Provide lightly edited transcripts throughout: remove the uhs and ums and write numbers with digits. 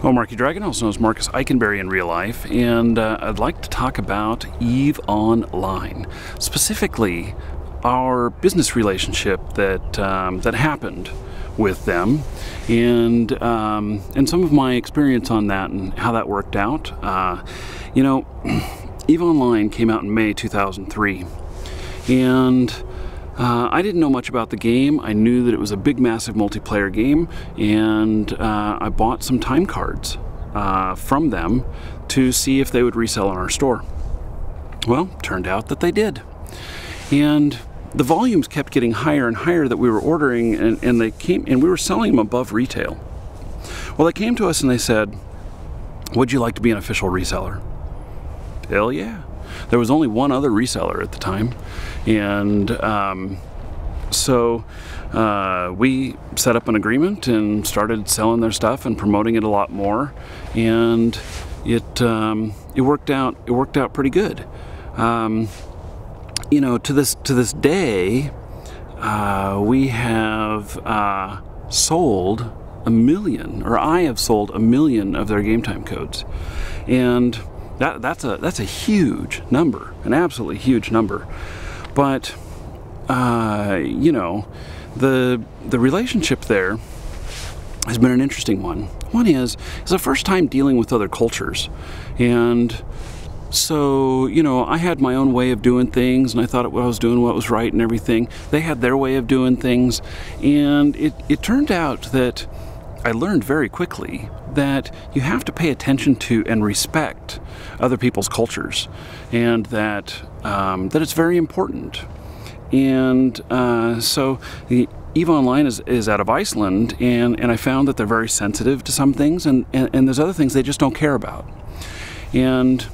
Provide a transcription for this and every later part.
Well, Marky Dragon, also known as Marcus Eikenberry in real life, and I'd like to talk about EvE Online, specifically our business relationship that happened with them, and some of my experience on that and how that worked out. You know, EvE Online came out in May 2003, and I didn't know much about the game. I knew that it was a big, massive multiplayer game, and I bought some time cards from them to see if they would resell in our store. Well, turned out that they did. And the volumes kept getting higher and higher that we were ordering, and they came, and we were selling them above retail. Well, they came to us and they said, "Would you like to be an official reseller?" Hell yeah. There was only one other reseller at the time, and so we set up an agreement and started selling their stuff and promoting it a lot more, and it worked out. It worked out pretty good. You know, to this day, we have sold 1 million, or I have sold 1 million of their game time codes, and that's a huge number, an absolutely huge number. But you know, the relationship there has been an interesting one. One is it's the first time dealing with other cultures, and so, you know, I had my own way of doing things, and I thought I was doing what was right and everything. They had their way of doing things, and it turned out that I learned very quickly that you have to pay attention to and respect other people's cultures, and that it's very important. And so the EvE Online is out of Iceland, and I found that they're very sensitive to some things, and there's other things they just don't care about. And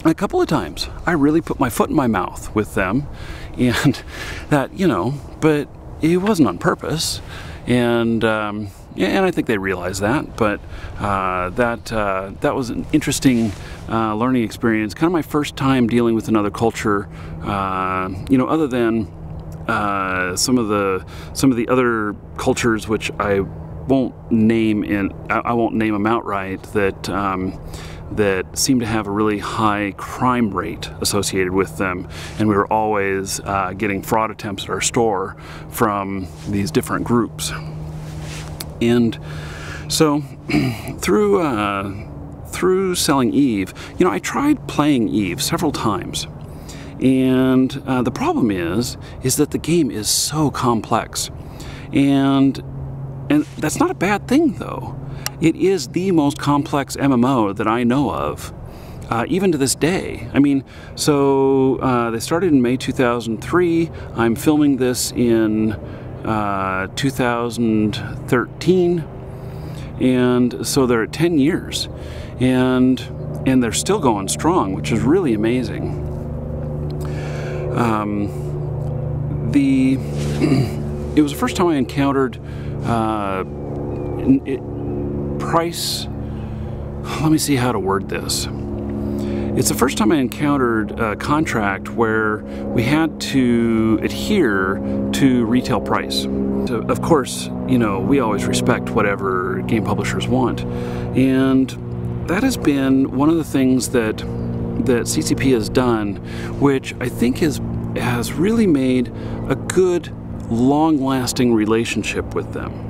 a couple of times I really put my foot in my mouth with them, and that, you know, but it wasn't on purpose, and I think they realized that, but that was an interesting learning experience. Kind of my first time dealing with another culture, you know, other than some of the other cultures which I won't name, and I won't name them outright, that seem to have a really high crime rate associated with them, and we were always getting fraud attempts at our store from these different groups. And so through selling EvE, you know, I tried playing EvE several times, and the problem is that the game is so complex, and that's not a bad thing, though. It is the most complex MMO that I know of, even to this day. I mean, so they started in May 2003. I'm filming this in 2013, and so they're at 10 years, and they're still going strong, which is really amazing. It was the first time I encountered price. Let me see how to word this. It's the first time I encountered a contract where we had to adhere to retail price. So, of course, you know, we always respect whatever game publishers want, and that has been one of the things that CCP has done, which I think has really made a good, long-lasting relationship with them.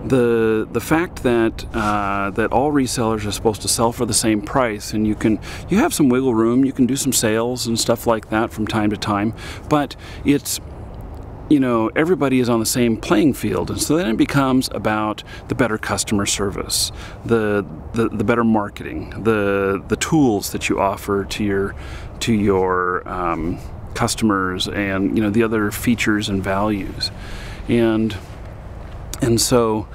The fact that that all resellers are supposed to sell for the same price, and you have some wiggle room, you can do some sales and stuff like that from time to time, but it's, you know, everybody is on the same playing field, and so then it becomes about the better customer service, the better marketing, the tools that you offer to your customers, and, you know, the other features and values, and so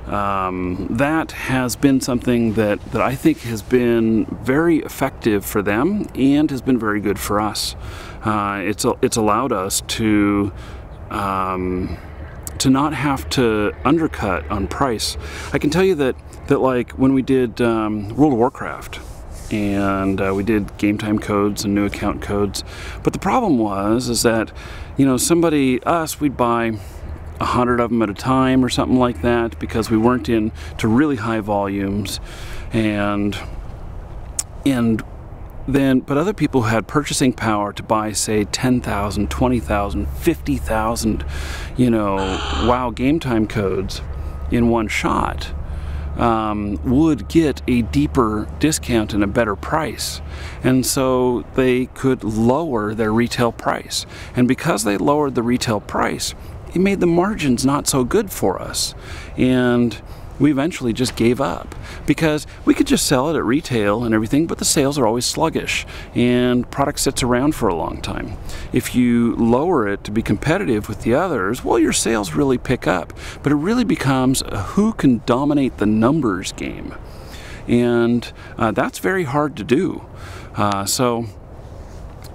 that has been something that I think has been very effective for them and has been very good for us. It's allowed us to not have to undercut on price. I can tell you that like when we did World of Warcraft, and we did game time codes and new account codes, but the problem is that, you know, we'd buy 100 of them at a time or something like that, because we weren't in to really high volumes, and then, but other people who had purchasing power to buy, say, 10,000, 20,000, 50,000, you know, WoW game time codes in one shot, would get a deeper discount and a better price. And so they could lower their retail price. And because they lowered the retail price, it made the margins not so good for us. And we eventually just gave up, because we could just sell it at retail and everything, but the sales are always sluggish and product sits around for a long time. If you lower it to be competitive with the others, well, your sales really pick up, but it really becomes a who can dominate the numbers game, and that's very hard to do. So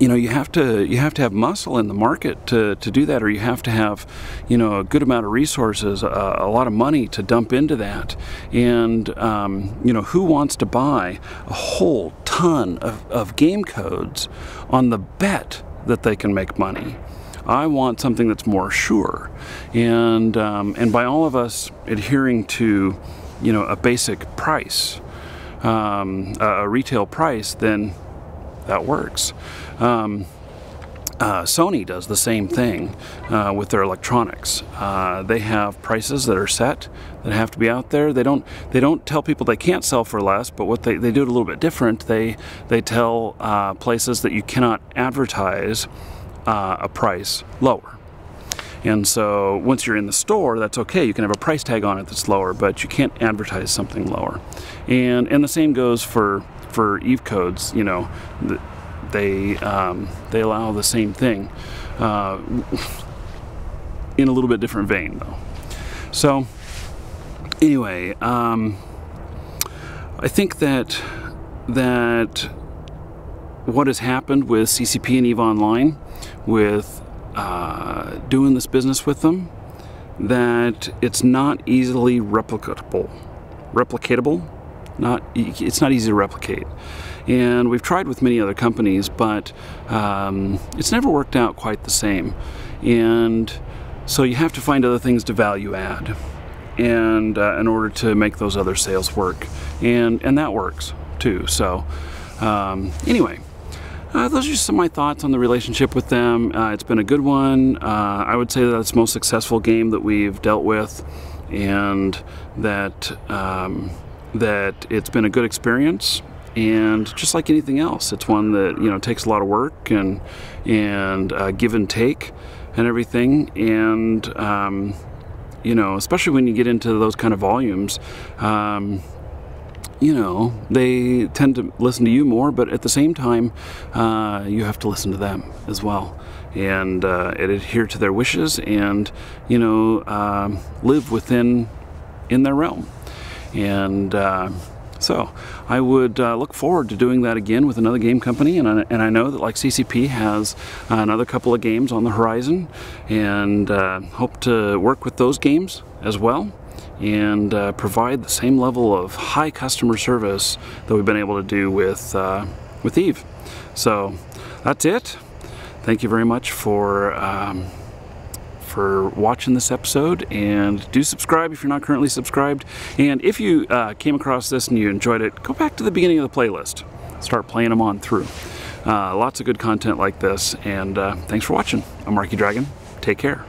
you know, you have to have muscle in the market to do that, or you have to have, you know, a good amount of resources, a lot of money to dump into that. And you know, who wants to buy a whole ton of game codes on the bet that they can make money? I want something that's more sure, and by all of us adhering to, you know, a basic price, a retail price, then that works. Sony does the same thing with their electronics. They have prices that are set, that have to be out there. They don't tell people they can't sell for less, but what they do it a little bit different. They tell places that you cannot advertise a price lower. And so once you're in the store, that's okay. You can have a price tag on it that's lower, but you can't advertise something lower. And the same goes for EvE codes. You know, they allow the same thing in a little bit different vein, though. So anyway, I think that what has happened with CCP and EvE Online, with doing this business with them, that it's not easily replicatable. It's not easy to replicate. And we've tried with many other companies, but it's never worked out quite the same. And so you have to find other things to value add, and in order to make those other sales work, and that works too. So anyway, those are just some of my thoughts on the relationship with them. It's been a good one. I would say that it's the most successful game that we've dealt with, and that it's been a good experience. And just like anything else, it's one that, you know, takes a lot of work and give and take and everything. And you know, especially when you get into those kind of volumes, you know, they tend to listen to you more, but at the same time, you have to listen to them as well, and adhere to their wishes, and, you know, live in their realm. And so I would look forward to doing that again with another game company, and I know that, like, CCP has another couple of games on the horizon, and hope to work with those games as well, and provide the same level of high customer service that we've been able to do with EvE. So that's it. Thank you very much for watching this episode, and do subscribe if you're not currently subscribed. And if you came across this and you enjoyed it, go back to the beginning of the playlist, start playing them on through. Lots of good content like this, and thanks for watching. I'm Marky Dragon. Take care.